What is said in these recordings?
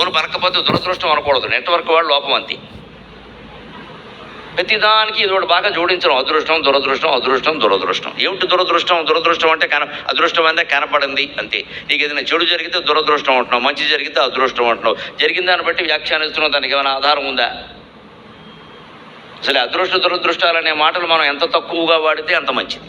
Phone పలకపోతే దురదృష్టం అనకూడదు, network వాళ్ళు లోపం అంతే. ప్రతిదానికి ఇది ఒకటి బాగా జోడించడం, అదృష్టం దురదృష్టం, అదృష్టం దురదృష్టం. ఏమిటి దురదృష్టం? దురదృష్టం అంటే అదృష్టం అంటే కనపడింది అంతే. నీకు ఏదైనా చెడు జరిగితే దురదృష్టం అంటున్నావు, మంచి జరిగితే అదృష్టం అంటున్నావు. జరిగిన దాన్ని బట్టి వ్యాఖ్యానిస్తున్నావు, దానికి ఏమైనా ఆధారం ఉందా? అసలు అదృష్ట దురదృష్టాలనే మాటలు మనం ఎంత తక్కువగా వాడితే అంత మంచిది.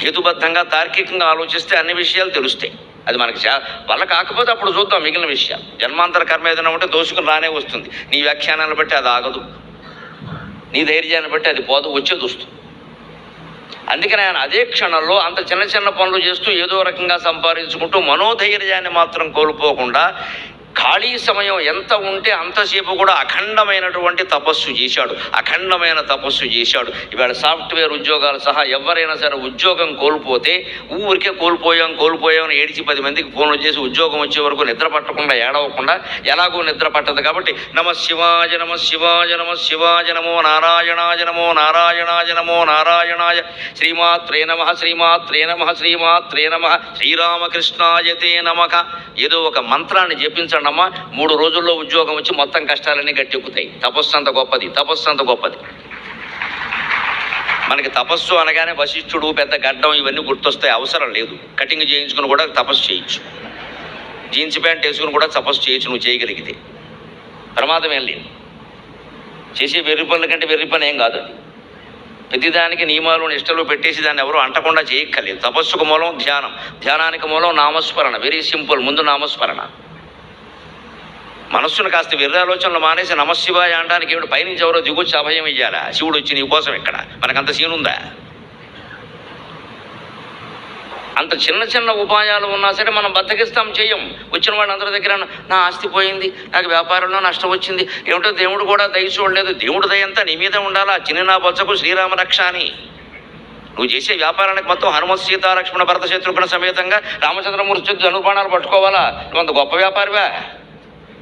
హేతుబద్ధంగా తార్కికంగా ఆలోచిస్తే అన్ని విషయాలు తెలుస్తాయి. అది మనకి వల్ల కాకపోతే అప్పుడు చూద్దాం మిగిలిన విషయాలు. జన్మాంతర కర్మ ఏదైనా ఉంటే దోసుకుని రానే వస్తుంది. నీ వ్యాఖ్యానాలను బట్టి అది ఆగదు, నీ ధైర్యాన్ని బట్టి అది పోదు, వచ్చేది వస్తుంది. అందుకని ఆయన అదే క్షణంలో అంత చిన్న చిన్న పనులు చేస్తూ ఏదో రకంగా సంపాదించుకుంటూ మనోధైర్యాన్ని మాత్రం కోల్పోకుండా ఖాళీ సమయం ఎంత ఉంటే అంతసేపు కూడా అఖండమైనటువంటి తపస్సు చేశాడు, అఖండమైన తపస్సు చేశాడు. ఇవాళ సాఫ్ట్వేర్ ఉద్యోగాలు సహా ఎవరైనా సరే ఉద్యోగం కోల్పోతే ఊరికే కోల్పోయాం అని ఏడిచి 10 మందికి ఫోన్లు చేసి ఉద్యోగం వచ్చే వరకు నిద్ర పట్టకుండా ఏడవకుండా ఎలాగో నిద్ర పట్టదు కాబట్టి నమ శివాయ నమ శివాయ నమ శివాయ నమో నారాయణాయ నమో నారాయణాయ నమో నారాయణాయ శ్రీమాత్రే నమ శ్రీమాత్రే నమ శ్రీమాత్రే నమ శ్రీరామకృష్ణాయతే నమః. ఏదో ఒక మంత్రాన్ని జపించండి అమ్మా, 3 రోజుల్లో ఉద్యోగం వచ్చి మొత్తం కష్టాలన్నీ గట్టెక్కుతాయి. తపస్సు అంత గొప్పది, తపస్సు అంత గొప్పది. మనకి తపస్సు అనగానే వశిష్ఠుడు, పెద్ద గడ్డం ఇవన్నీ గుర్తొస్తాయి, అవసరం లేదు. కటింగ్ చేయించుకుని కూడా తపస్సు చేయొచ్చు, జీన్స్ ప్యాంట్ వేసుకుని కూడా తపస్సు చేయొచ్చు నువ్వు చేయగలిగితే. ప్రమాదం ఏం లేదు. చేసే వెర్రి పనుల కంటే వెర్రి పని ఏం కాదు అది. ప్రతిదానికి నియమాలు నిష్టలు పెట్టేసి దాన్ని ఎవరు అంటకుండా చేయక్కర్లేదు. తపస్సుకు మూలం ధ్యానం, ధ్యానానికి మూలం నామస్మరణ. వెరీ సింపుల్, ముందు నామస్మరణ. మనస్సును కాస్త వెర్రి ఆలోచనలు మానేసి నమశివాయ అనడానికి ఏమిటి? పైనుంచి ఎవరో దిగొచ్చి అభయం ఇయ్యాలా? శివుడు వచ్చి నీ కోసం ఎక్కడ? మనకంత సీనుందా? అంత చిన్న చిన్న ఉపాయాలు ఉన్నా సరే మనం బద్దకిస్తాం, చెయ్యం. వచ్చిన వాళ్ళందరి దగ్గర నా ఆస్తి పోయింది, నాకు వ్యాపారంలో నష్టం వచ్చింది, ఏమిటో దేవుడు కూడా దయ చూడలేదు. దేవుడు దయంతా నీ మీద ఉండాలా. చిన్న నా బొచ్చకు శ్రీరామ రక్ష అని. నువ్వు చేసే వ్యాపారానికి మొత్తం హనుమత్ సీత లక్ష్మణ భరత శత్రుఘ్న సమేతంగా రామచంద్రమూర్తి ధనుర్బాణాలు పట్టుకోవాలా? నువ్వు అంత గొప్ప వ్యాపారివా?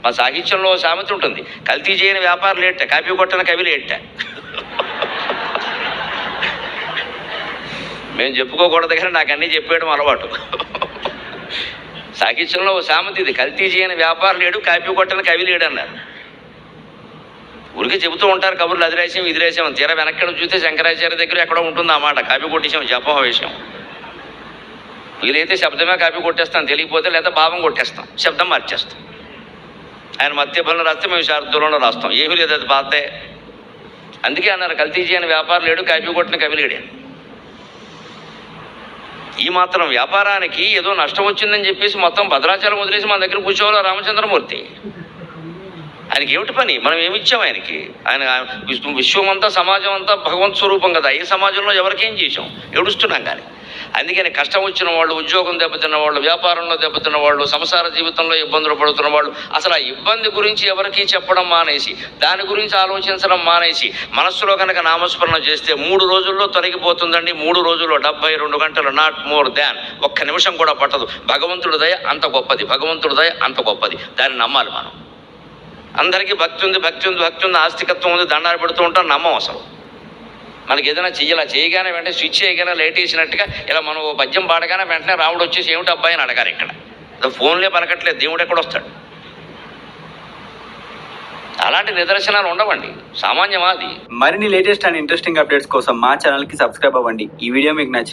మా సాహిత్యంలో సామెత ఉంటుంది, కల్తీ చేయని వ్యాపారం లేట, కాపీ కొట్టని కవి లేట. మేము చెప్పుకోకూడదు కానీ నాకు అన్నీ చెప్పేయడం అలవాటు. సాహిత్యంలో సామెత ఇది, కల్తీ చేయని వ్యాపారం లేడు, కాపీ కొట్టని కవి లేడు అన్నారు. ఊరికే చెబుతూ ఉంటారు కబుర్లు, అది రాసాం ఇది రాసాం. తీరా వెనక్కి చూస్తే శంకరాచార్య దగ్గర ఎక్కడో ఉంటుంది ఆ మాట, కాపీ కొట్టేసాం జపం విషయం. వీలైతే శబ్దమే కాపీ కొట్టేస్తాం, తెలియకపోతే లేదా భావం కొట్టేస్తాం, శబ్దం మార్చేస్తాం. ఆయన మధ్యఫలం రాస్తే మేము శారదూరంలో రాస్తాం, ఏమీ లేదు, అది బాధే. అందుకే అన్నారు కల్తీ చేయని వ్యాపారం లేడు, కాపీ కొట్టిన కవి లేడే. ఈ మాత్రం వ్యాపారానికి ఏదో నష్టం వచ్చిందని చెప్పేసి మొత్తం భద్రాచలం వదిలేసి మన దగ్గర కూర్చోవాలా రామచంద్రమూర్తి? ఆయనకి ఏమిటి పని? మనం ఏమిచ్చాం ఆయనకి? ఆయన విశ్వం అంతా సమాజం అంతా భగవంత్ స్వరూపం కదా. ఏ సమాజంలో ఎవరికేం చేసాం? ఏడుస్తున్నాం కానీ. అందుకని కష్టం వచ్చిన వాళ్ళు, ఉద్యోగం దెబ్బతిన్న వాళ్ళు, వ్యాపారంలో దెబ్బతిన్న వాళ్ళు, సంసార జీవితంలో ఇబ్బందులు పడుతున్న వాళ్ళు అసలు ఆ ఇబ్బంది గురించి ఎవరికీ చెప్పడం మానేసి, దాని గురించి ఆలోచించడం మానేసి మనస్సులో కనుక నామస్మరణ చేస్తే 3 రోజుల్లో తొలగిపోతుందండి. 3 రోజుల్లో 72 గంటలు, నాట్ మోర్ దాన్. ఒక్క నిమిషం కూడా పట్టదు. భగవంతుడి దయ అంత గొప్పది, భగవంతుడి దయ అంత గొప్పది. దాన్ని నమ్మాలి మనం. అందరికీ భక్తి ఉంది, ఆస్తికత్వం ఉంది, దండాలు పెడుతూ ఉంటాం, నమ్మం అసలు. మనకి ఏదైనా చెయ్యాలా, చేయగానే వెంటనే స్విచ్ చేయగానే లైట్ వేసినట్టుగా ఇలా మనం పద్యం పాడగానే వెంటనే రాముడు వచ్చేసి ఏమిటి అబ్బాయి అని అడగారు. ఇక్కడ ఫోన్లే పలకట్లేదు, దేవుడు ఎక్కడ వస్తాడు? అలాంటి నిదర్శనాలు ఉండవండి, సామాన్యమా అది. మరిన్ని లేటెస్ట్ అండ్ ఇంట్రెస్టింగ్ అప్డేట్స్ కోసం మా ఛానల్కి సబ్స్క్రైబ్ అవ్వండి. ఈ వీడియో మీకు నచ్చింది